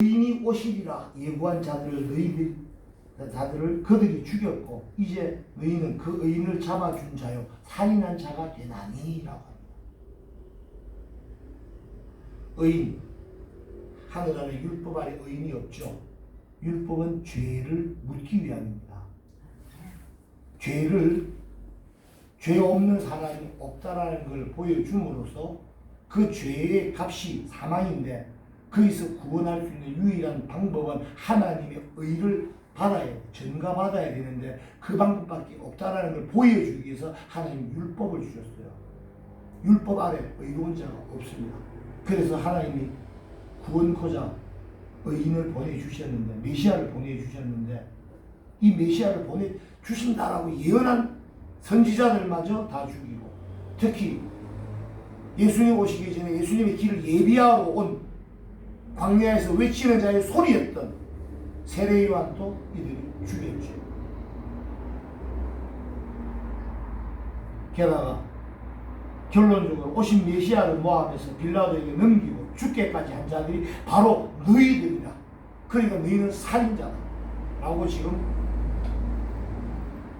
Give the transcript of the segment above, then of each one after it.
의인이 오시리라 예고한 자들을 그들이 죽였고 이제 너희는 그 의인을 잡아준 자요 살인한 자가 되나니라고 합니다. 의인, 하늘 안에 율법 아래 의인이 없죠. 율법은 죄를 묻기 위함입니다. 죄 없는 사람이 없다라는 걸 보여줌으로써 그 죄의 값이 사망인데 거기서 구원할 수 있는 유일한 방법은 하나님의 의를 받아야 돼. 전가받아야 되는데 그 방법밖에 없다라는 걸 보여주기 위해서 하나님 율법을 주셨어요. 율법 아래 의로운 자가 없습니다. 그래서 하나님이 구원코자 의인을 보내주셨는데, 메시아를 보내주셨는데, 이 메시아를 보내주신다라고 예언한 선지자들마저 다 죽이고, 특히 예수님 오시기 전에 예수님의 길을 예비하러 온 광야에서 외치는 자의 소리였던 세례 요한도 이들이 죽였죠. 게다가 결론적으로 오신 메시아를 모함해서 빌라도에게 넘기고 죽게까지 한 자들이 바로 너희들이다. 그러니까 너희는 살인자다 라고 지금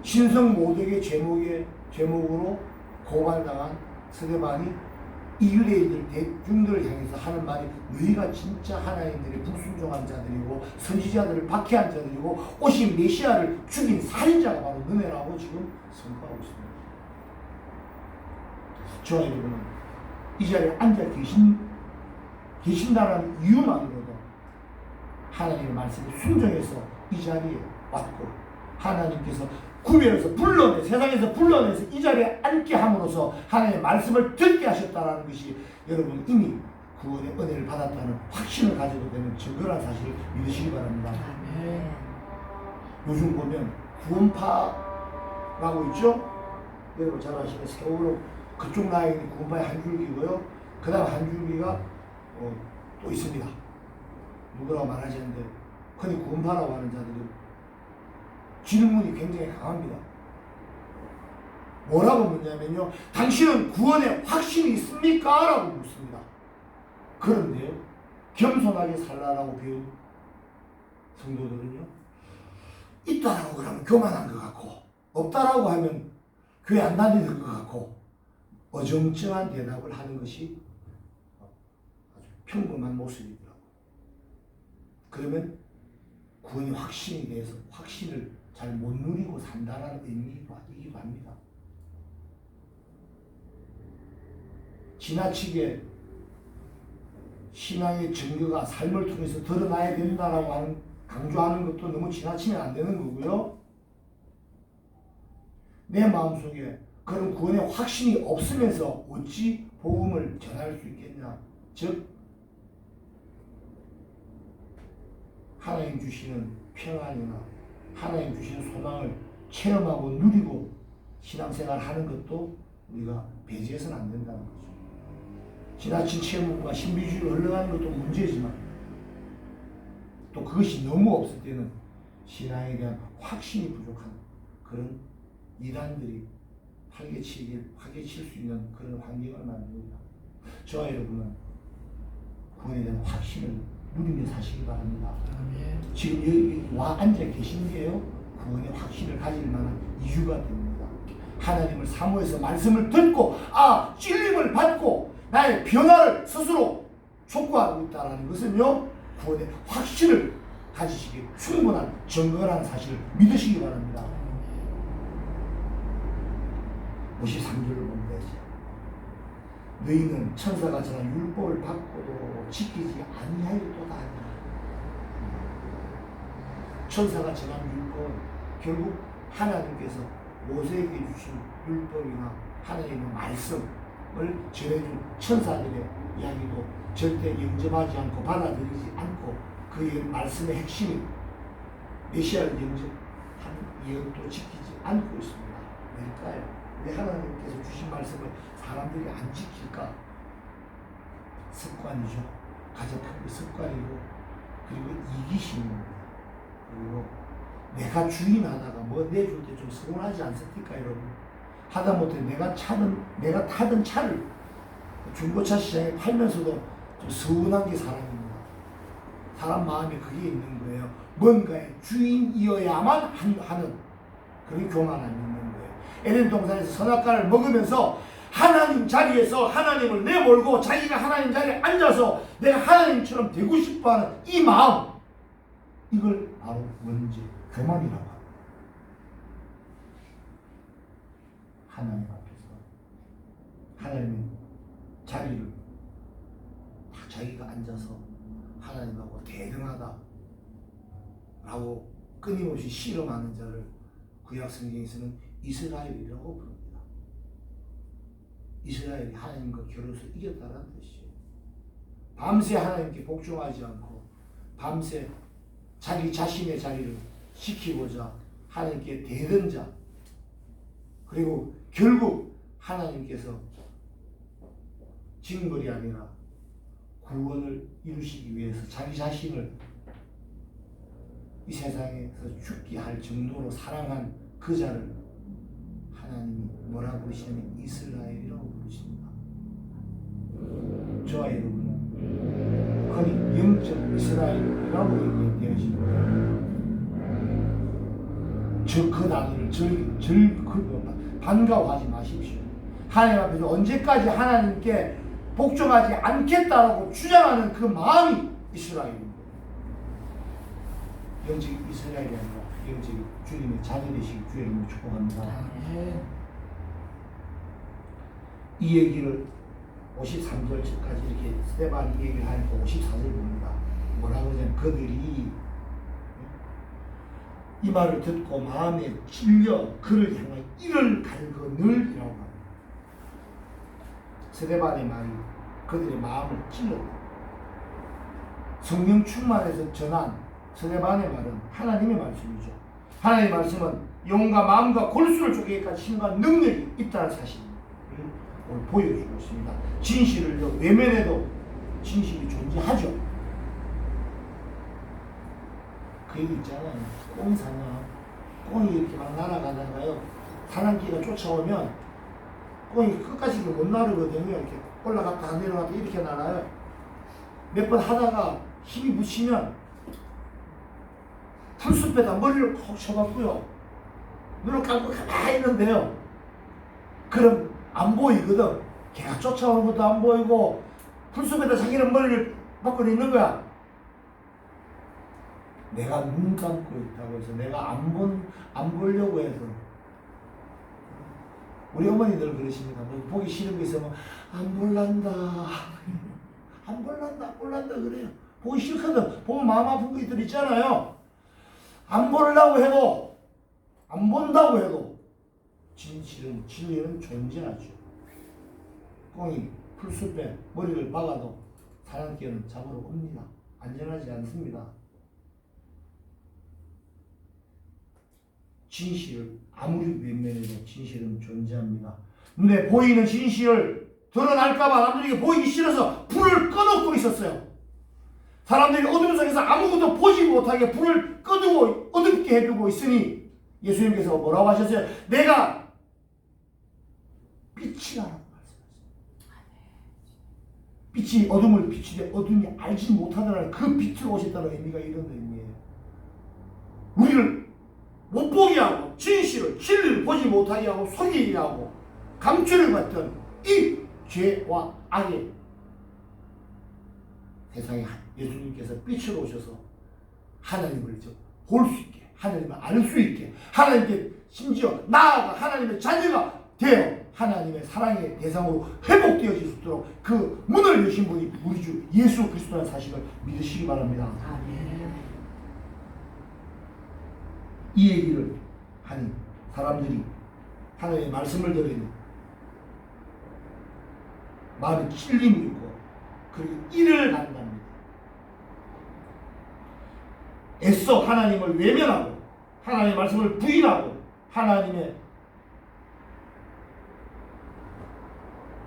신성 모독의 제목으로 고발당한 스데반이 이유대인들 대중들을 향해서 하는 말이 너희가 진짜 하나님들의 불순종한 자들이고 선지자들을 박해한 자들이고 오신 메시아를 죽인 살인자가 바로 너네라고 지금 선포하고 있습니다. 저와 여러분은 이 자리에 앉아 계신다는 이유만으로도 하나님의 말씀에 순종해서 이 자리에 왔고 하나님께서 구별해서 세상에서 불러내서 이 자리에 앉게 함으로써 하나님의 말씀을 듣게 하셨다는 것이 여러분 이미 구원의 은혜를 받았다는 확신을 가지고 되는 증거라는 사실을 믿으시기 바랍니다. 네. 요즘 보면 구원파라고 있죠? 여러분 잘 아시는 세월호 그쪽 라인이 구원파의 한 줄기고요. 그 다음 한 줄기가 또 있습니다. 누구라고 말하지 않는데 흔히 구원파라고 하는 자들은 질문이 굉장히 강합니다. 뭐라고 묻냐면요. 당신은 구원에 확신이 있습니까? 라고 묻습니다. 그런데요. 겸손하게 살라라고 배운 성도들은요. 있다라고 그러면 교만한 것 같고 없다라고 하면 교회 안 다니는 것 같고 어정쩡한 대답을 하는 것이 아주 평범한 모습이더라고요. 그러면 구원의 확신에 대해서 확신을 잘 못 누리고 산다는 의미이기도 합니다. 지나치게 신앙의 증거가 삶을 통해서 드러나야 된다라고 강조하는 것도 너무 지나치면 안 되는 거고요. 내 마음속에 그런 구원의 확신이 없으면서 어찌 복음을 전할 수 있겠냐. 즉 하나님 주시는 평안이나 하나님 주시는 소망을 체험하고 누리고 신앙생활 하는 것도 우리가 배제해서는 안 된다는 거죠. 지나친 체험과 신비주의로 흘러가는 것도 문제지만 또 그것이 너무 없을 때는 신앙에 대한 확신이 부족한 그런 이단들이 파괴칠 수 있는 그런 환경을 만듭니다. 저와 여러분은 구원에 대한 확신을 누리며 사시기 바랍니다. 지금 여기 와 앉아 계신 게요 구원의 확신을 가질 만한 이유가 됩니다. 하나님을 사모해서 말씀을 듣고 찔림을 받고 나의 변화를 스스로 촉구하고 있다는 것은요 구원의 확신을 가지시기에 충분한 증거라는 사실을 믿으시기 바랍니다. 53절을 보면 너희는 천사가 전한 율법을 받고도 지키지 아니하였도다. 천사가 전한 율법은 결국 하나님께서 모세에게 주신 율법이나 하나님의 말씀을 전해준 천사들의 이야기도 절대 영접하지 않고 받아들이지 않고 그의 말씀의 핵심이 메시아를 영접한 예언도 지키지 않고 있습니다. 왜일까요? 왜 하나님께서 주신 말씀을 사람들이 안 지킬까? 습관이죠. 가장 큰 습관이고 그리고 이기심입니다. 그리고 내가 주인하다가 뭐 내줄 때 좀 서운하지 않습니까 여러분? 하다못해 내가 타던 차를 중고차 시장에 팔면서도 좀 서운한 게 사람입니다. 사람 마음에 그게 있는 거예요. 뭔가의 주인이어야만 하는 그런 교만함이 있는 거예요. 에덴 동산에서 선악과를 먹으면서 하나님 자리에서 하나님을 내몰고 자기가 하나님 자리에 앉아서 내가 하나님처럼 되고 싶어하는 이 마음, 이걸 바로 뭔지 교만이라고 합니다. 하나님 앞에서 하나님의 자리를 다 자기가 앉아서 하나님하고 대등하다 라고 끊임없이 씨름하는 자를 구약 성경에서는 이스라엘이라고 부릅니다. 이스라엘이 하나님과 겨루어서 이겼다는 뜻이에요. 밤새 하나님께 복종하지 않고 밤새 자기 자신의 자리를 지키고자 하나님께 대던 자, 그리고 결국 하나님께서 징벌이 아니라 구원을 이루시기 위해서 자기 자신을 이 세상에서 죽게 할 정도로 사랑한 그 자를 하나님이 뭐라고 부르시냐면 이스라엘이라고 부르십니다. 저와 여러분은 흔히 영적 이스라엘이라고 얘기되어집니다. 그 단어를 반가워하지 마십시오. 하나님 앞에서 언제까지 하나님께 복종하지 않겠다라고 주장하는 그 마음이 이스라엘입니다. 영적 이스라엘이 아니라 영적 주님의 자녀 되시길 주의 이름으로 축복합니다. 이 얘기를 53절까지 이렇게 스데반 얘기를 하니까 54절 봅니다. 뭐라고 하냐면 그들이 이 말을 듣고 마음에 찔려 그를 향해 이를 갈거늘이라고 합니다. 스데반의 말이 그들의 마음을 찔렀다. 성령 충만해서 전한 스데반의 말은 하나님의 말씀이죠. 하나님의 말씀은 영과 마음과 골수를 쪼개기까지 힘과 능력이 있다는 사실을 오늘 보여주고 있습니다. 진실을 외면해도 진실이 존재하죠. 그 얘기 있잖아요. 꽁 사냥. 꽁이 이렇게 막 날아가다가요, 사냥개가 쫓아오면 꽁이 끝까지 못 나르거든요. 이렇게 올라갔다 내려갔다 이렇게 날아요. 몇 번 하다가 힘이 붙이면 풀숲에다 머리를 콕 쳐박고요, 눈을 감고 가만히 있는데요, 그럼 안 보이거든. 걔가 쫓아오는 것도 안 보이고 풀숲에다 자기는 머리를 박고 있는 거야. 내가 눈 감고 있다고 해서 내가 안 보려고 해서. 우리 어머니들 그러십니다. 보기 싫은 거 있으면 안 볼란다 안 볼란다 그래요. 보기 싫거든. 보면 마음 아픈 것들 있잖아요. 안 보려고 해도, 안 본다고 해도 진실은, 진리는 존재하죠. 꽁이 풀숲에 머리를 박아도 사냥개는 잡으러 옵니다. 안전하지 않습니다. 진실을 아무리 외면해도 진실은 존재합니다. 눈에 보이는 진실을 드러날까봐 남들에게 보이기 싫어서 불을 꺼놓고 있었어요. 사람들이 어둠 속에서 아무것도 보지 못하게 불을 꺼두고 어둡게 해두고 있으니 예수님께서 뭐라고 하셨어요? 내가 빛이라고 말씀하셨어요. 빛이 어둠을 비추되 어둠이 알지 못하더라는 그 빛을 오셨다는 의미가 이런 의미예요. 우리를 못 보게 하고 진실을, 진리를 보지 못하게 하고 속이게 하고 감추려고 했던 이 죄와 악의 세상에 예수님께서 빛으로 오셔서 하나님을 볼 수 있게, 하나님을 알 수 있게, 하나님께 심지어 나아가 하나님의 자녀가 되어 하나님의 사랑의 대상으로 회복되어질 수 있도록 그 문을 여신 분이 우리 주 예수 그리스도라는 사실을 믿으시기 바랍니다. 아멘. 이 얘기를 하니 사람들이 하나님의 말씀을 들으니 마음에 찔림이 있고 그리고 이를 간답니다. 애써 하나님을 외면하고 하나님의 말씀을 부인하고 하나님의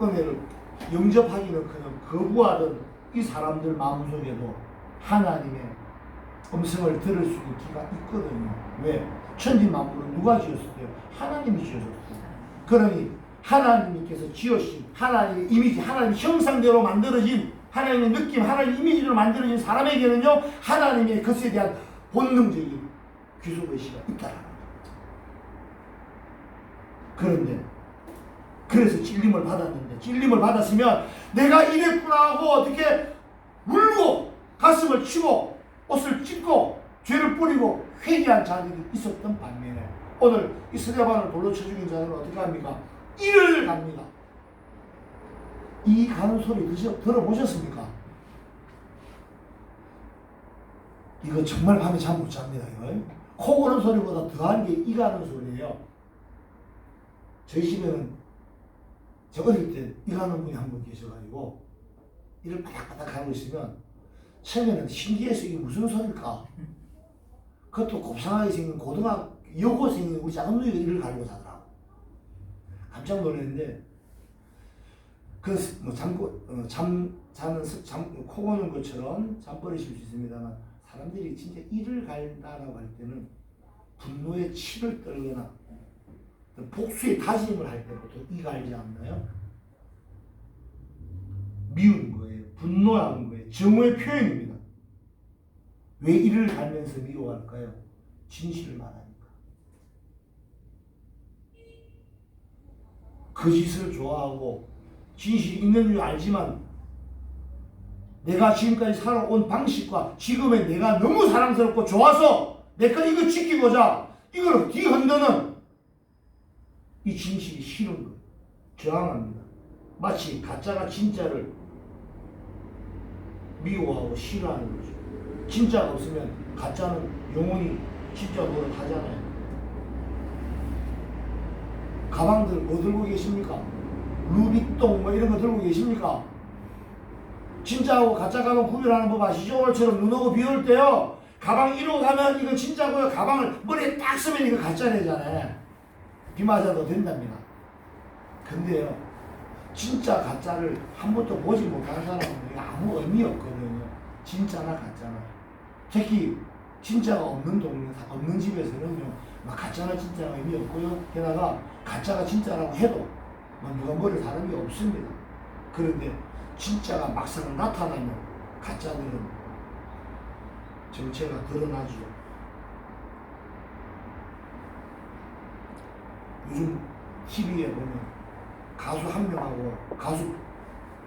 은혜를 영접하기는커녕 거부하던 이 사람들 마음속에도 하나님의 음성을 들을 수 있는 기가 있거든요. 왜? 천지 만물은 누가 지었어요? 하나님이 지으셨어요. 그러니 하나님께서 지으신 하나님의 이미지, 하나님의 형상대로 만들어진 하나님의 느낌, 하나님의 이미지로 만들어진 사람에게는요, 하나님의 것에 대한 본능적인 귀속의식이 있다라는 거예요. 그런데 그래서 찔림을 받았는데, 찔림을 받았으면 내가 이랬구나 하고 어떻게 울고 가슴을 치고 옷을 찢고 죄를 뿌리고 회개한 자들이 있었던 반면에 오늘 이 스데반을 돌로 쳐 죽인 자들은 어떻게 합니까? 이를 갑니다. 이 가는 소리 들어보셨습니까? 이거 정말 밤에 잠 못 잡니다. 이거. 코 고는 소리보다 더한 게 이 가는 소리예요. 저희 집에는 저 어릴 때 이 가는 분이 한 분 계셔가지고 이를 바닥바닥 하고 있으면 처음에는 신기해서 이게 무슨 소리일까? 그것도 곱상하게 생긴 여고생인 우리 작은 누이가 이를 갈고 자더라고. 깜짝 놀랐는데 코 고는 것처럼 잠버리실 수 있습니다만 사람들이 진짜 이를 갈다라고 할 때는 분노에 치를 떨거나 복수의 다짐을 할 때부터 이 갈지 않나요? 미운 거예요. 분노한 거예요. 정오의 표현입니다. 왜 이를 갈면서 미워할까요? 진실을 말하니까. 거짓을 좋아하고 진실이 있는 줄 알지만 내가 지금까지 살아온 방식과 지금의 내가 너무 사랑스럽고 좋아서 내가 이거 지키고자 이걸 뒤흔드는 이 진실이 싫은 거예요. 저항합니다. 마치 가짜가 진짜를 미워하고 싫어하는 거죠. 진짜가 없으면 가짜는 영원히 진짜 노릇하잖아요. 가방들 뭐 들고 계십니까? 루비통 뭐 이런 거 들고 계십니까? 진짜하고 가짜 가방 구별하는 법 아시죠? 오늘처럼 눈 오고 비 올 때요, 가방 이러고 가면 이거 진짜고요, 가방을 머리에 딱 쓰면 이거 가짜래잖아요. 비 맞아도 된답니다. 근데요, 진짜 가짜를 한 번도 보지 못한 사람은 아무 의미 없거든요. 진짜나 가짜나. 특히 진짜가 없는 동네, 없는 집에서는요, 막 가짜나 진짜가 의미 없고요. 게다가 가짜가 진짜라고 해도 누가 모를 사람이 없습니다. 그런데 진짜가 막상 나타나면 가짜들은 정체가 드러나죠. 요즘 TV에 보면 가수 한 명하고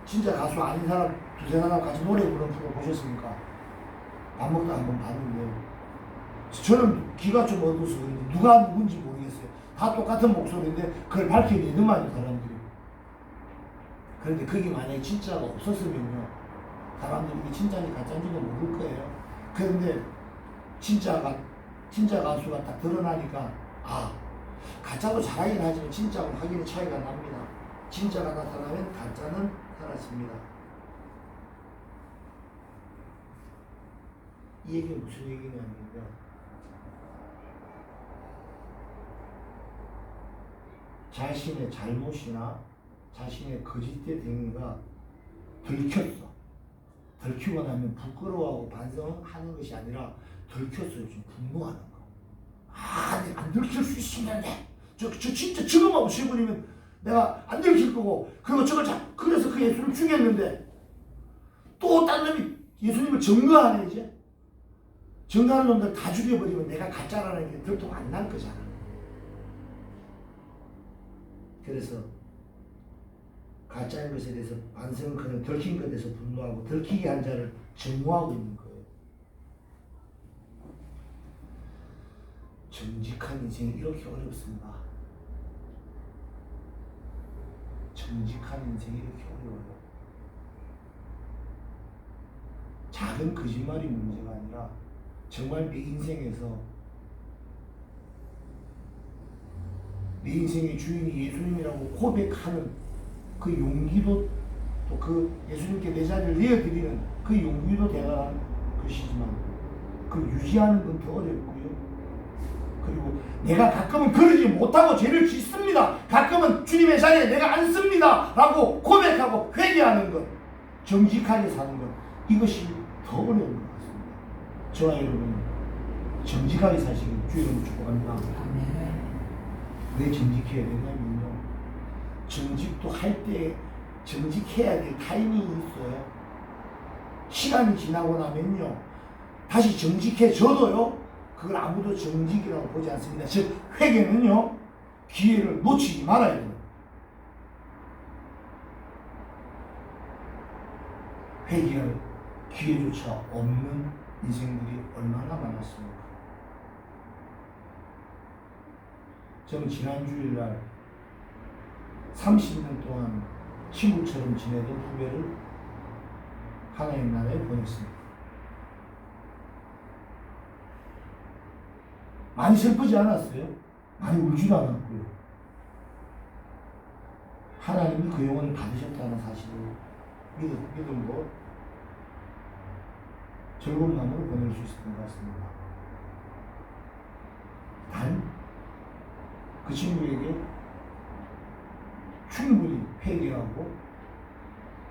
진짜 가수 아닌 사람 두세 사람 같이 노래 부르는 프로 보셨습니까? 밥 먹다 한번 봤는데요. 저는 귀가 좀 어두워서 그런지 누가 누군지 모르겠어요. 다 똑같은 목소리인데 그걸 밝혀내더만요, 사람들이. 그런데 그게 만약에 진짜가 없었으면요, 사람들이 이게 진짜인지 가짜인지도 모를 거예요. 그런데 진짜 가수가 딱 드러나니까, 가짜도 잘하긴 하지만 진짜하고 확연히 차이가 납니다. 진짜가 나타나면 가짜는 사라집니다. 이 얘기는 무슨 얘기냐면요, 자신의 잘못이나 자신의 거짓된 행위가 들켰어. 들키고 나면 부끄러워하고 반성하는 것이 아니라 들켰어요. 지금 분노하는 거. 내가 안 들킬 수 있었는데 저 진짜 지금 없이버리면 내가 안 들킬 거고, 그리고 그래서 그 예수를 죽였는데 또 딴 놈이 예수님을 증거하네. 이제 증거하는 놈들 다 죽여버리면 내가 가짜라는 게 들통 안 날 거잖아. 그래서 가짜인 것에 대해서 반성은 그냥 들킨 것에 대해서 분노하고 들키게 한 자를 증오하고 있는 거예요. 정직한 인생이 이렇게 어렵습니다. 정직한 인생이 이렇게 어려워요. 작은 거짓말이 문제가 아니라 정말 내 인생에서 내 인생의 주인이 예수님이라고 고백하는 그 용기도, 또 그 예수님께 내 자리를 내어드리는 그 용기도 대단한 것이지만 그걸 유지하는 건 더 어렵고요. 그리고 내가 가끔은 그러지 못하고 죄를 짓습니다, 가끔은 주님의 자리에 내가 앉습니다 라고 고백하고 회개하는 것, 정직하게 사는 것, 이것이 더 어려운 것 같습니다. 저와 여러분 정직하게 사시길 주의 이름으로 축복합니다. 왜 정직해야 되냐면요, 정직도 할 때 정직해야 될 타이밍이 있어요. 시간이 지나고 나면요 다시 정직해져도요 그걸 아무도 정직이라고 보지 않습니다. 즉 회개는요 기회를 놓치지 말아야 돼요. 회개할 기회조차 없는 인생들이 얼마나 많았습니까? 저는 지난 주일날 30년 동안 친구처럼 지내던 후배를 하나님 나라에 보냈습니다. 많이 슬프지 않았어요? 많이 울지도 않았고요. 하나님이 그 영혼을 받으셨다는 사실을 믿음으로 즐거운 마음으로 보낼 수 있었던 것 같습니다. 단 그 친구에게 충분히 회개하고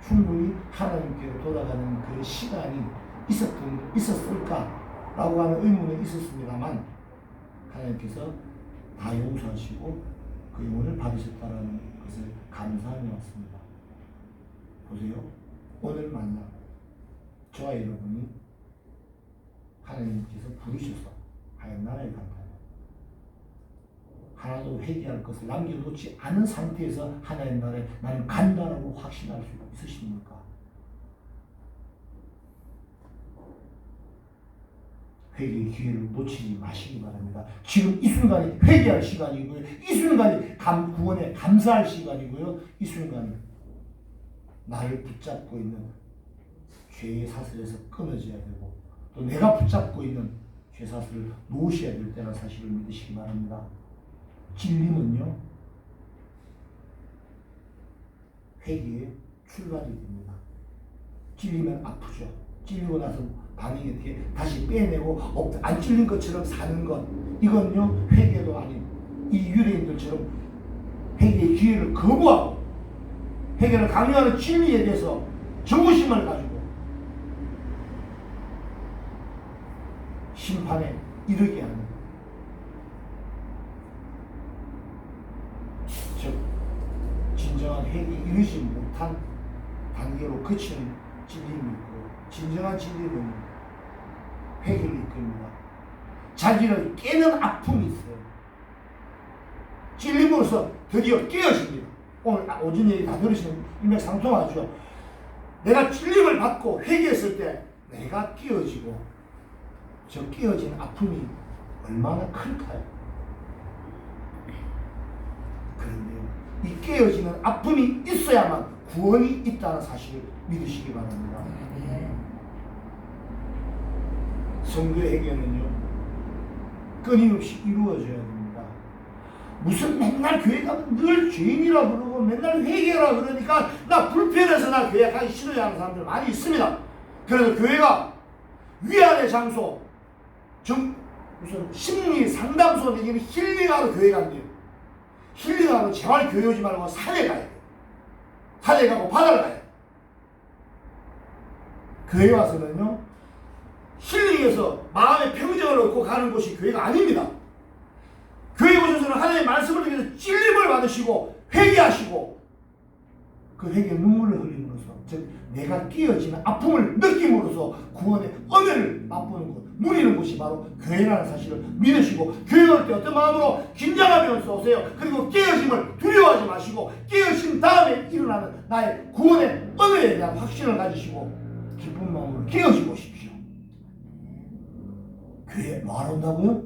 충분히 하나님께로 돌아가는 그 시간이 있었을까라고 하는 의문은 있었습니다만 하나님께서 다 용서하시고 그 영혼을 받으셨다는 것을 감사하며 왔습니다. 보세요. 오늘 만나 저와 여러분이 하나님께서 부르셔서 하나님 나라에 간다. 하나도 회개할 것을 남겨놓지 않은 상태에서 하나님 나라에 나는 간다라고 확신할 수 있으십니까? 회개의 기회를 놓치지 마시기 바랍니다. 지금 이 순간이 회개할 시간이고요. 이 순간이 구원에 감사할 시간이고요. 이 순간이 나를 붙잡고 있는 죄의 사슬에서 끊어져야 되고 또 내가 붙잡고 있는 죄 사슬을 놓으셔야 될 때라는 사실을 믿으시기 바랍니다. 찔림은요 회개의 출발이 됩니다. 찔리면 아프죠. 찔리고 나서 반응이 어떻게 다시 빼내고 안 찔린 것처럼 사는 것, 이건요 회개도 아닌 이 유대인들처럼 회개의 기회를 거부하고 회개를 강요하는 진리에 대해서 정부심을 가지고 심판에 이르게 하는, 즉 진정한 회개에 이르지 못한 단계로 그치는 진리임이 있고, 진정한 진리는 회개를 이끌입니다. 자기를 깨는 아픔이 있어요. 찔림으로써 드디어 깨어집니다. 오늘 오전 얘기 다 들으시면 일맥상통하죠. 내가 찔림을 받고 회개했을 때 내가 깨어지고 저 깨어진 아픔이 얼마나 클까요? 그런데요, 이 깨어지는 아픔이 있어야만 구원이 있다는 사실을 믿으시기 바랍니다. 성도의 회개는요 끊임없이 이루어져야 됩니다. 무슨 맨날 교회 가면 늘 죄인이라 그러고 맨날 회개라 그러니까 나 불편해서 나 교회 가기 싫어야 하는 사람들 많이 있습니다. 그래서 교회가 위안의 장소, 무슨 심리 상담소 내지는 힐링하러 교회 간대요. 힐링하러 제발 교회 오지 말고 산에 가야 돼요. 산에 가고 바다를 가야 돼요. 교회 와서는요 힐링해서 마음의 평정을 얻고 가는 곳이 교회가 아닙니다. 교회 오셔서는 하나님의 말씀을 통해서 찔림을 받으시고 회개하시고 그 회개의 눈물을 흘림으로써, 즉 내가 끼어지는 아픔을 느낌으로써 구원의 은혜를 맛보는 곳, 누리는 곳이 바로 교회라는 사실을 믿으시고, 교회 올 때 어떤 마음으로 긴장하면서 오세요. 그리고 깨어짐을 두려워하지 마시고 깨어진 다음에 일어나는 나의 구원의 은혜에 대한 확신을 가지시고 기쁜 마음으로 깨어지고 오십시오. 교회 뭐하러 온다고요?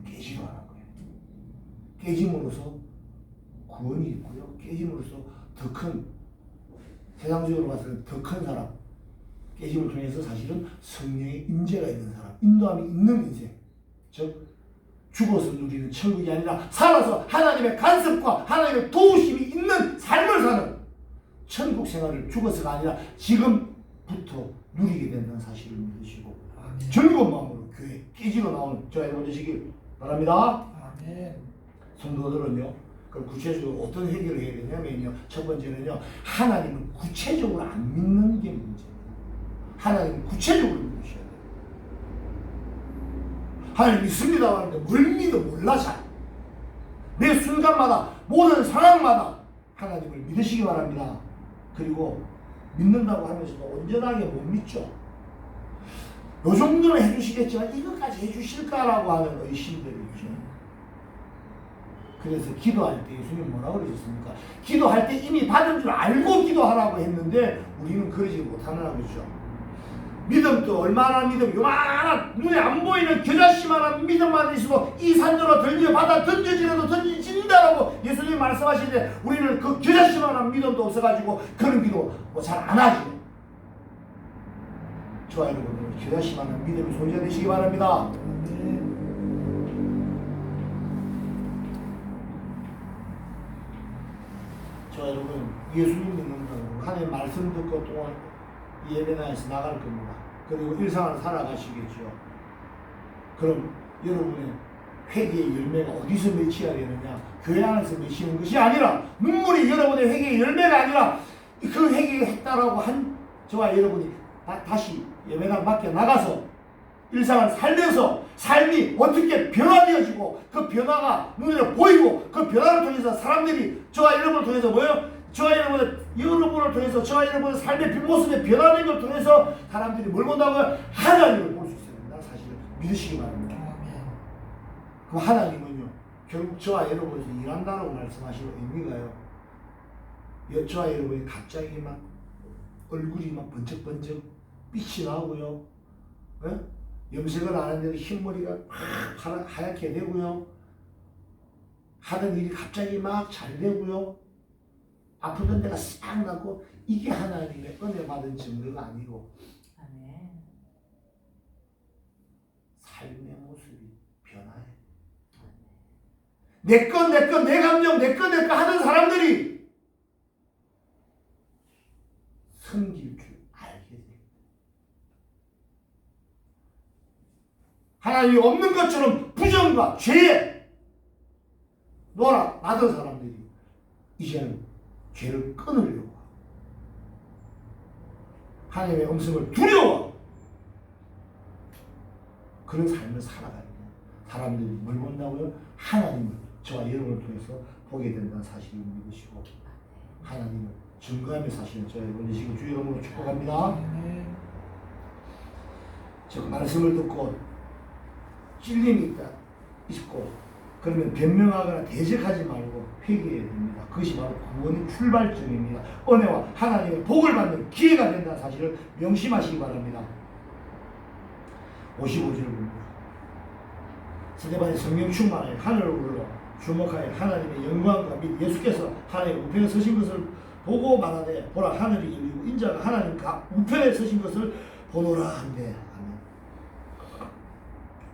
깨지러 하는 거예요. 깨짐으로써 구원이 있고요. 깨짐으로써 더 큰, 세상적으로 봤을 때 더 큰 사람, 깨짐을 통해서 사실은 성령의 임재가 있는 사람, 인도함이 있는 인생, 즉 죽어서 누리는 천국이 아니라 살아서 하나님의 간섭과 하나님의 도우심이 있는 삶을 사는 천국 생활을 죽어서가 아니라 지금부터 누리게 된다는 사실을 믿으시고 즐거운 마음으로 교회 깨지러 나오는 저와 여러분 되시길 바랍니다. 아멘. 성도들은요, 그럼 구체적으로 어떤 해결을 해야 되냐면요, 첫 번째는요, 하나님을 구체적으로 안 믿는 게 문제예요. 하나님을 구체적으로 믿으셔야 돼요. 하나님 믿습니다 하는데 뭘 믿어 몰라 잘. 매 순간마다 모든 상황마다 하나님을 믿으시기 바랍니다. 그리고 믿는다고 하면서도 온전하게 못 믿죠. 요 정도는 해주시겠지만 이것까지 해주실까라고 하는 의심들이 있죠. 그래서 기도할 때 예수님 뭐라고 그러셨습니까? 기도할 때 이미 받은 줄 알고 기도하라고 했는데 우리는 그러지 못하는 거죠. 믿음도 얼마나 믿음, 요만한 눈에 안 보이는 겨자씨만한 믿음만 있어도 이 산으로 던져받아 던져지라도 던져진다라고 예수님 말씀하시는데 우리는 그 겨자씨만한 믿음도 없어가지고 그런 기도 뭐 잘 안 하지. 저와 여러분들 겨자씨만한 믿음이 소유되시기 바랍니다. 저와 여러분 예수님 믿는 건 하나님의 말씀 듣고 동안 예배당에서 나갈 겁니다. 그리고 일상을 살아가시겠죠. 그럼 여러분의 회개의 열매가 어디서 맺혀야 되느냐? 교회 안에서 맺히는 것이 아니라 눈물이 여러분의 회개의 열매가 아니라 그 회개를 했다라고 한 저와 여러분이 다시 예배당 밖에 나가서 일상을 살면서 삶이 어떻게 변화되어지고 그 변화가 눈에 보이고 그 변화를 통해서 사람들이 저와 여러분을 통해서 뭐예요? 저와 여러분을 통해서 저와 여러분의 삶의 모습의 변화된 걸 통해서 사람들이 뭘 본다고요? 하나님을 볼 수 있어야 된다. 사실을 믿으시기 바랍니다. 그 하나님은요 결국 저와 여러분에서 일한다라고 말씀하시는 의미가요. 저와 여러분이 갑자기 막 얼굴이 막 번쩍번쩍 빛이 나고요. 네? 염색을 안 하는데도 흰머리가 막 하얗게 되고요. 하던 일이 갑자기 막 잘 되고요. 아프던 데가 싹 나고 이게 하나님의 은혜 받은 증거가 아니고 삶의 모습이 변화해. 내 감정 내 거 하던 사람들이 섬길 줄 알게 돼. 하나님이 없는 것처럼 부정과 죄에 놀아나던 사람들이 이제는 죄를 끊으려고 하나님의 음성을 두려워 그런 삶을 살아가는 사람들이 뭘 본다고요? 하나님을 저와 여러분을 통해서 보게 된다는 사실을 믿으시고 하나님을 증거하며 사시는 저와 여러분 되시고 주의 이름으로 축복합니다. 저 말씀을 듣고 찔림이 있고 그러면 변명하거나 대적하지 말고 회개해야 됩니다. 그것이 바로 구원의 출발점입니다. 은혜와 하나님의 복을 받는 기회가 된다는 사실을 명심하시기 바랍니다. 55절을 봅니다. 스데반이 성령 충만하여 하늘을 울러 주목하여 하나님의 영광과 및 예수께서 하나님의 우편에 서신 것을 보고 말하되 보라 하늘이 열리고 인자가 하나님 우편에 서신 것을 보노라 한대.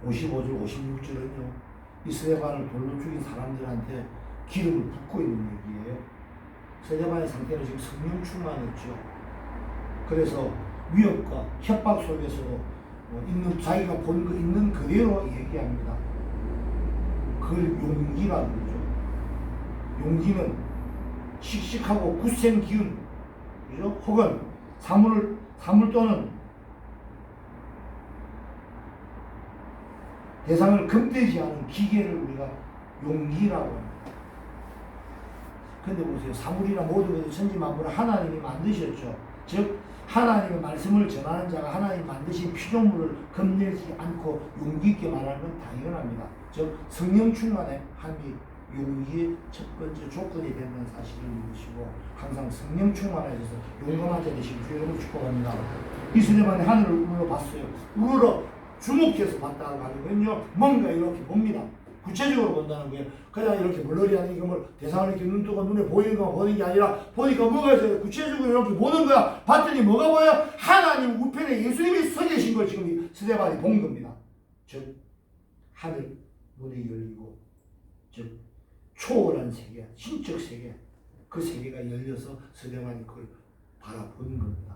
55절 56절은요. 이 스데반을 돌로 죽인 사람들한테 기름을 붓고 있는 얘기예요. 스데반의 상태는 지금 성령 충만했죠. 그래서 위협과 협박 속에서도 있는 자기가 본 거 있는 그대로 얘기합니다. 그걸 용기라고 그러죠. 용기는 씩씩하고 굳센 기운, 그죠? 혹은 사물 또는 대상을 금대지 않은 기계를 우리가 용기라고 합니다. 근데 보세요. 사물이나 모든 것을 천지만물을 하나님이 만드셨죠. 즉 하나님의 말씀을 전하는 자가 하나님 만드신 피조물을 겁내지 않고 용기 있게 말하는 건 당연합니다. 즉 성령 충만의 함이 용기의 첫 번째 조건이 된다는 사실을 믿으시고 항상 성령 충만하셔서 용감한 자 되시길 주의 이름으로 축복합니다. 이 스데반이 하늘을 우러러 봤어요. 우러러 주목해서 봤다고 하는 건요, 뭔가 이렇게 봅니다. 구체적으로 본다는 거예요. 그냥 이렇게 물놀이 하는 이거 뭐 대상을 이렇게 눈 뜨고 눈에 보이는 것만 보는 게 아니라 보니까 뭐가 있어요. 구체적으로 이렇게 보는 거야. 봤더니 뭐가 보여? 하나님 우편에 예수님이 서 계신 걸 지금 스데반이 본 겁니다. 즉 하늘 문이 열리고 즉 초월한 세계, 신적 세계, 그 세계가 열려서 스데반이 그걸 바라보는 겁니다.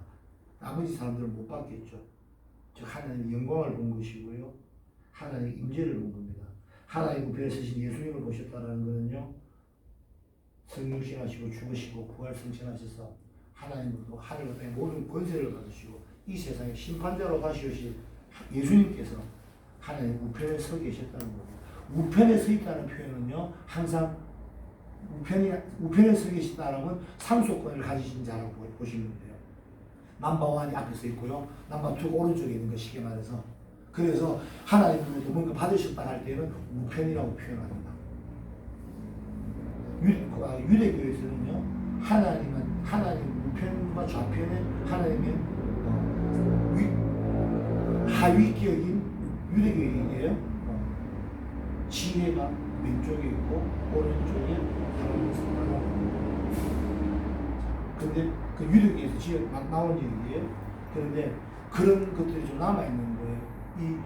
나머지 사람들은 못 봤겠죠. 즉 하나님의 영광을 본 것이고요. 하나님의 임재를 본 겁니다. 하나님 우편에 서신 예수님을 보셨다는 것은요. 성육신하시고 죽으시고 부활승천하셔서 하나님으로 하늘과 땅의 모든 권세를 받으시고 이 세상의 심판자로 다시 오실 예수님께서 하나님 우편에 서 계셨다는 겁니다. 우편에 서 있다는 표현은요. 항상 우편에 서 계시다는 건 상속권을 가지신 자라고 보시면 돼요. 넘버1이 앞에 서 있고요. 넘버2가 오른쪽에 있는 거 쉽게 말해서. 그래서 하나님으로부터 뭔가 받으셨다 할 때는 우편이라고 표현합니다. 유대교에서는요, 하나님 우편과 좌편에 하나님의 하위 격인 유대교인이에요. 지혜가 왼쪽에 있고 오른쪽에 하나님이 있습니다. 근데 그 유대교에서 지혜 막 나온 얘기예요. 그런데 그런 것들이 좀 남아 있는 거예요. 이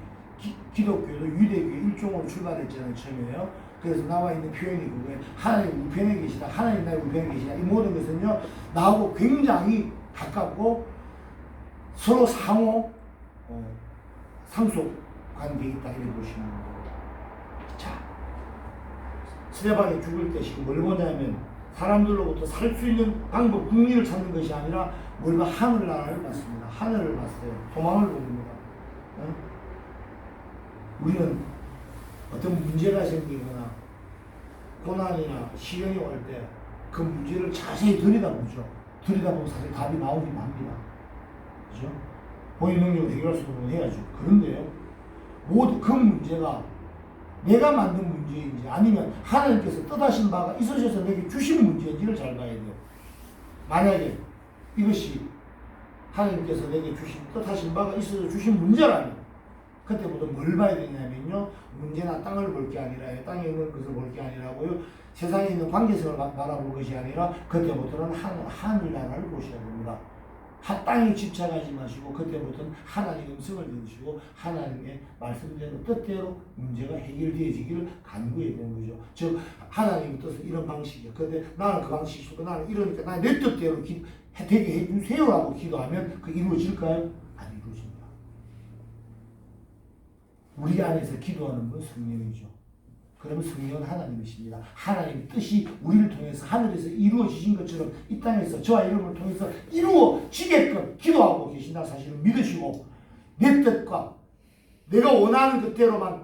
기독교도 유대교의 일종으로 출발했잖아요, 처음에요. 그래서 나와 있는 표현이 그거예요. 하나님 우편에 계시다, 하나님 나의 우편에 계시다. 이 모든 것은요, 나하고 굉장히 가깝고 서로 상호 상속 관계에 있다 이렇게 보시면 돼요. 자, 스데반이 죽을 때 지금 뭘 보냐면 사람들로부터 살 수 있는 방법, 국리를 찾는 것이 아니라 뭘 봐? 하늘나라를 봤습니다. 하늘을 봤어요. 소망을 봅니다. 우리는 어떤 문제가 생기거나 고난이나 시련이 올 때 그 문제를 자세히 들여다보죠. 들여다보면 사실 답이 나오긴 합니다. 그죠? 본인 능력으로 해결할 수 있는 건 해야죠. 그런데요, 모두 그 문제가 내가 만든 문제인지 아니면 하나님께서 뜻하신 바가 있으셔서 내게 주신 문제인지를 잘 봐야 돼요. 만약에 이것이 하나님께서 내게 주신 뜻하신 바가 있어서 주신 문제라면 그때부터 뭘 봐야 되냐면요, 문제나 땅을 볼 게 아니라 땅에 있는 것을 볼 게 아니라고요, 세상에 있는 관계성을 바라볼 것이 아니라 그때부터는 하늘나라를 보셔야 됩니다. 땅에 집착하지 마시고 그때부터는 하나님의 음성을 들으시고 하나님의 말씀대로 뜻대로 문제가 해결되어지기를 간구해야 되는 거죠. 즉 하나님의 뜻은 이런 방식이야. 그런데 나는 그 방식이 싫고 나는 이러니까 나는 내 뜻대로 되게 해주세요라고 기도하면 그게 이루어질까요? 안 이루어집니다. 우리 안에서 기도하는 건 성령이죠. 그러면 성령은 하나님이십니다. 하나님의 뜻이 우리를 통해서 하늘에서 이루어지신 것처럼 이 땅에서 저와 여러분을 통해서 이루어지게끔 기도하고 계신다 사실을 믿으시고 내 뜻과 내가 원하는 그대로만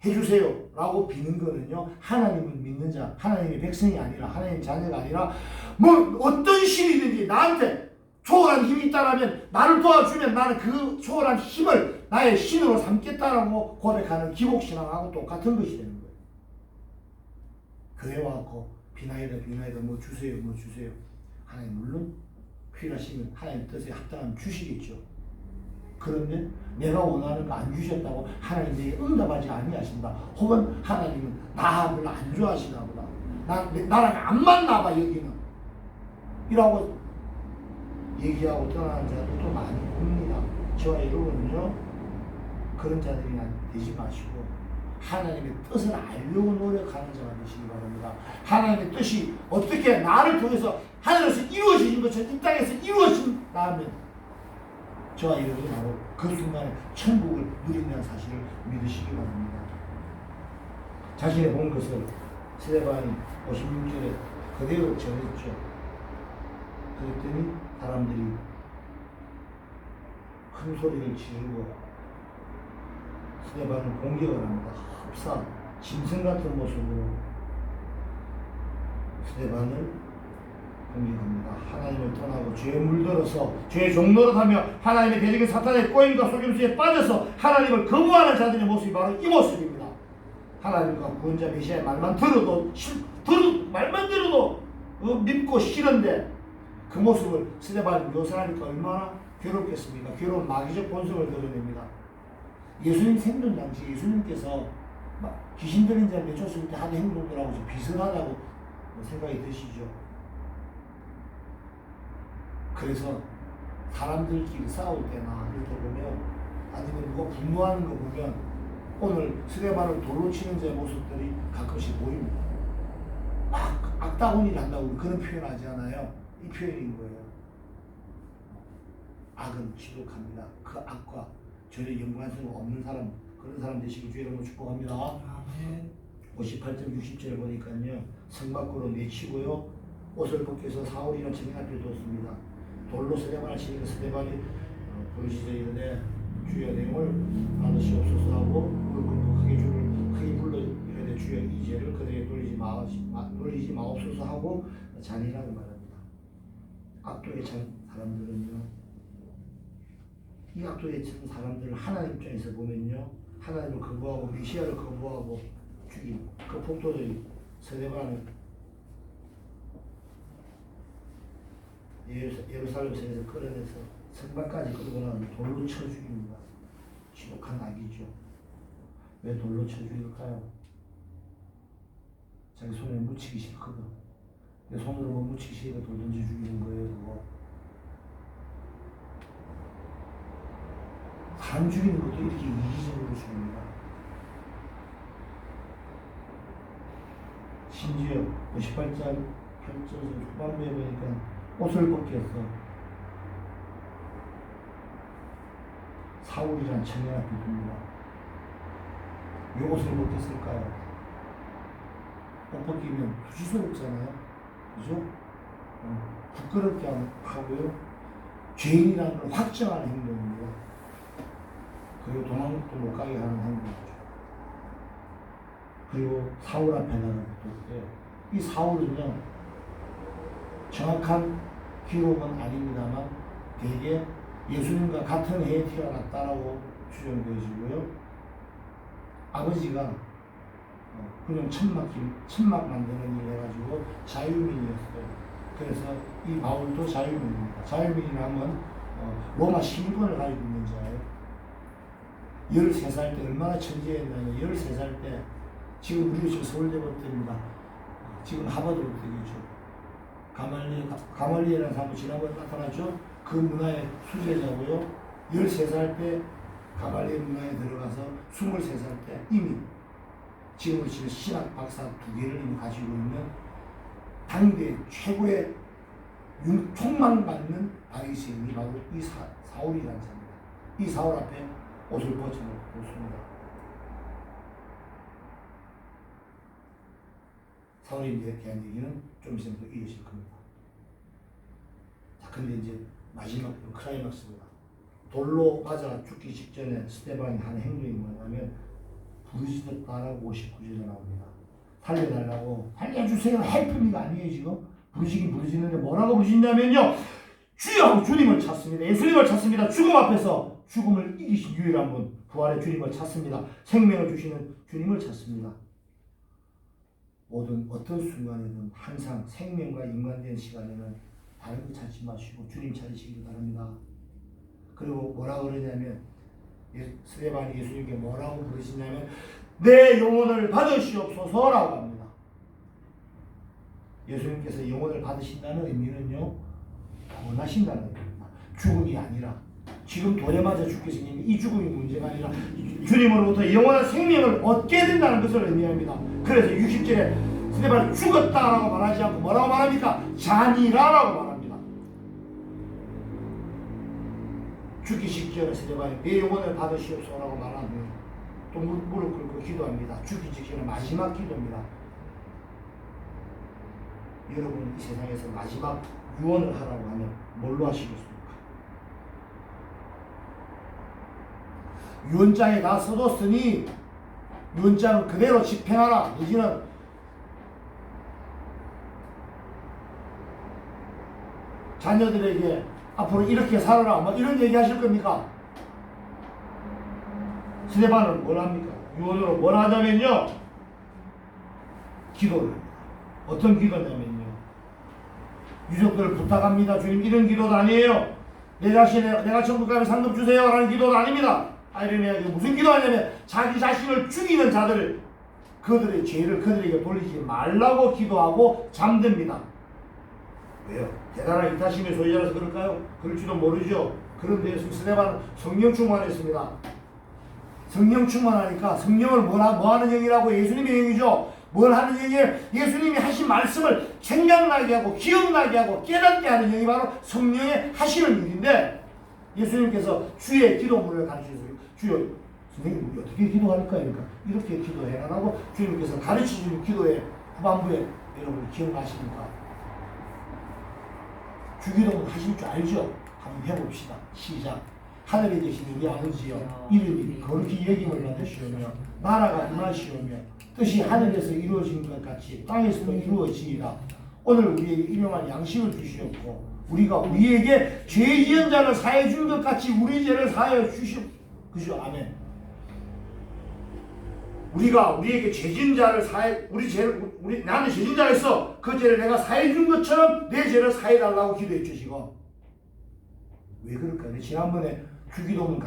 해주세요 라고 비는 거는요, 하나님을 믿는 자, 하나님의 백성이 아니라 하나님의 자녀가 아니라 뭐 어떤 신이든지 나한테 초월한 힘이 있다라면 나를 도와주면 나는 그 초월한 힘을 나의 신으로 삼겠다라고 고백하는 기복신앙하고 똑같은 것이 되는 거예요. 교회 와서 비나이다 뭐 주세요. 하나님 물론 필요하시면 하나님 뜻에 합당한 주시겠죠. 그런데 내가 원하는 거 안 주셨다고 하나님 내게 응답하지 아니하신다. 혹은 하나님은 나 별로 안 좋아하시나 보다. 나랑 안 맞나 봐 여기는. 이라고 얘기하고 떠나는 자들도 많이 봅니다. 저와 여러분은요, 그런 자들이 되지 마시고 하나님의 뜻을 알려고 노력하는 자가 되시기 바랍니다. 하나님의 뜻이 어떻게 나를 통해서 하늘에서 이루어진 것처럼 이 땅에서 이루어진다면 저와 여러분이 바로 그 순간에 천국을 누린다는 사실을 믿으시기 바랍니다. 자신의 본 것을 스데반이 56절에 그대로 전했죠. 그랬더니 사람들이 큰 소리를 지르고 스데반을 공격을 합니다. 흡사 짐승 같은 모습으로 스데반을 공격합니다. 하나님을 떠나고 죄에 물들어서 죄의 종노릇하며 하나님의 대적인 사탄의 꼬임과 속임수에 빠져서 하나님을 거부하는 자들의 모습이 바로 이 모습입니다. 하나님과 구원자 메시아의 말만 들어도 말만 들어도 믿고 싫은데 그 모습을 스데반이 묘사하니까 얼마나 괴롭겠습니까? 괴로운 마귀적 본성을 드러냅니다. 예수님 생존 당시 예수님께서 막 귀신 들린 자를 내쫓을 때 하는 행동들하고 좀 비슷하다고 생각이 드시죠? 그래서 사람들끼리 싸울 때나 이렇게 보면 아니면 누가 분노하는 거 보면 오늘 스데반을 돌로 치는 자의 모습들이 가끔씩 보입니다. 막 악다구니를 한다고 그런 표현하지 않아요. 이 표현인 거예요. 악은 지독합니다. 그 악과 전혀 연관성 없는 사람, 그런 사람 되시길 주의 이름으로 축복합니다. 아멘. 58절 60절 보니까요, 성 밖으로 내치고요, 옷을 벗겨서 사울이나 증인 앞에 뒀습니다. 돌로 스데반을 치니까 스데반이 부르짖어 이르되 주여 내용을 받으시옵소서 하고 무릎 크게 불러 이르되 주여 이 죄를 그들에게 돌리지 마옵소서 하고 잔인하게 말합니다. 악독의 사람들은요, 이 악도에 처한 사람들을 하나님 입장에서 보면요, 하나님을 거부하고 메시아를 거부하고 죽인 그 폭도들이 스데반을 예루살렘 성에서 끌어내서 성곽까지 끌고 나서 돌로 쳐 죽입니다. 지독한 악이죠. 왜 돌로 쳐 죽일까요? 자기 손에 묻히기 싫거든. 내 손으로 뭐 묻히기 싫으니까 돌 던져 죽이는 거예요. 그거. 사람 죽이는 것도 이렇게 이기적으로 죽입니다. 심지어 58장 8절 후반부에 보니까 옷을 벗겼어. 사울이란 청년 앞에 둡니다. 왜 옷을 벗겼을까요? 옷 벗기면 수치스럽잖아요. 그죠? 부끄럽게 하고요. 죄인이라는 걸 확정하는 행동입니다. 그리고 도망도 못 가게 하는 행동이죠. 그리고 사울 앞에다가 뒀대요. 이 사울은요, 정확한 기록은 아닙니다만 대개 예수님과 같은 해에 태어났다라고 추정되어지고요. 아버지가 그냥 천막 만드는 일 해가지고 자유민이었어요. 그래서 이 바울도 자유민입니다. 자유민이라면 로마 시민권을 가지고 있는 자예요. 13살 때 얼마나 천재였냐면 13살 때 지금 우리 지금 서울대법대입니다. 지금 하버드법대이죠. 가말리엘이라는 사람도 지난번에 나타났죠. 그 문화의 수제자고요. 13살 때 가말리엘 문화에 들어가서 23살 때 이미 지금으로 치면 신학 박사 2개를 이미 가지고 있는 당대 최고의 총망받는 바리새인이 바로 이 사울이라는 사람입니다. 이 사울 앞에 옷을 벗어놓고 있습니다. 사울에 대한 얘기는 좀 있으면 또 이어질 겁니다. 자, 근데 이제 마지막 클라이막스입니다. 돌로 맞아 죽기 직전에 스데반이 하는 행동이 뭐냐면 부르짖었다라고 59절에 나옵니다. 살려달라고 살려주세요 헬프미가 아니에요. 지금 부르짖긴 부르짖는데 뭐라고 부르짖냐면요, 주여 주님을 찾습니다. 예수님을 찾습니다. 죽음 앞에서 죽음을 이기신 유일한 분, 부활의 주님을 찾습니다. 생명을 주시는 주님을 찾습니다. 모든 어떤 순간에는 항상 생명과 연관된 시간에는 다른 거 찾지 마시고 주님 찾으시기 바랍니다. 그리고 뭐라고 그러냐면 스데반이 예수님께 뭐라고 부르시냐면 내 영혼을 받으시옵소서라고 합니다. 예수님께서 영혼을 받으신다는 의미는요, 원하신다는 의미입니다. 죽음이 아니라 지금 돌에 맞아 죽게 생긴 이 죽음이 문제가 아니라 주님으로부터 영원한 생명을 얻게 된다는 것을 의미합니다. 그래서 60절에 스데반이 죽었다라고 말하지 않고 뭐라고 말합니까? 자니라라고 말합니다. 죽기 직전에 스데반이 내 영혼을 받으시옵소서라고 말하면 또 무릎 꿇고 기도합니다. 죽기 직전에 마지막 기도입니다. 여러분 이 세상에서 마지막 유언을 하라고 하면 뭘로 하시겠습니까? 유언장에 다 써뒀으니 유언장을 그대로 집행하라. 내지는 자녀들에게 앞으로 이렇게 살아라 뭐 이런 얘기 하실 겁니까? 스데반은 뭘 합니까? 유언으로 뭘 하냐면요, 기도를 합니다. 어떤 기도냐면요, 유족들을 부탁합니다. 주님 이런 기도도 아니에요. 내가 천국 가면 상급 주세요 라는 기도도 아닙니다. 이러면 무슨 기도하냐면 자기 자신을 죽이는 자들을, 그들의 죄를 그들에게 돌리지 말라고 기도하고 잠듭니다. 왜요? 대단한 이타심의 소유자라서 그럴까요? 그럴지도 모르죠. 그런데 스데반은 성령 충만했습니다. 성령 충만하니까 성령을 뭐 하는 영이라고? 예수님의 영이죠. 뭘 하는 영이에요? 예수님이 하신 말씀을 생각나게 하고 기억나게 하고 깨닫게 하는 영이 바로 성령의 하시는 일인데, 예수님께서 주의 기도문을 가르치셨어요. 주여, 선생님 우리 어떻게 기도할까? 그러니까 이렇게 기도해라라고 주님께서 가르치신 기도의 후반부에 여러분 기억나십니까? 주기도문 하실 줄 알죠? 한번 해봅시다. 시작. 하늘에 계신 우리 아버지여, 이름이 거룩히 여김을 받으시오며 나라가 임하시오며 뜻이 하늘에서 이루어진 것 같이 땅에서도 이루어지리라. 오늘 우리에게 일용할 양식을 주시옵고 우리가 우리에게 죄 지은 자를 사해 준 것 같이 우리 죄를 사하여 주시오. 그죠? 아멘. 우리가 우리에게 죄 지은 자를 사해 나는 죄 지은 자가 있어. 그 죄를 내가 사해 준 것처럼 내 죄를 사해 달라고 기도해 주시고. 왜 그럴까요? 지난번에 주기도문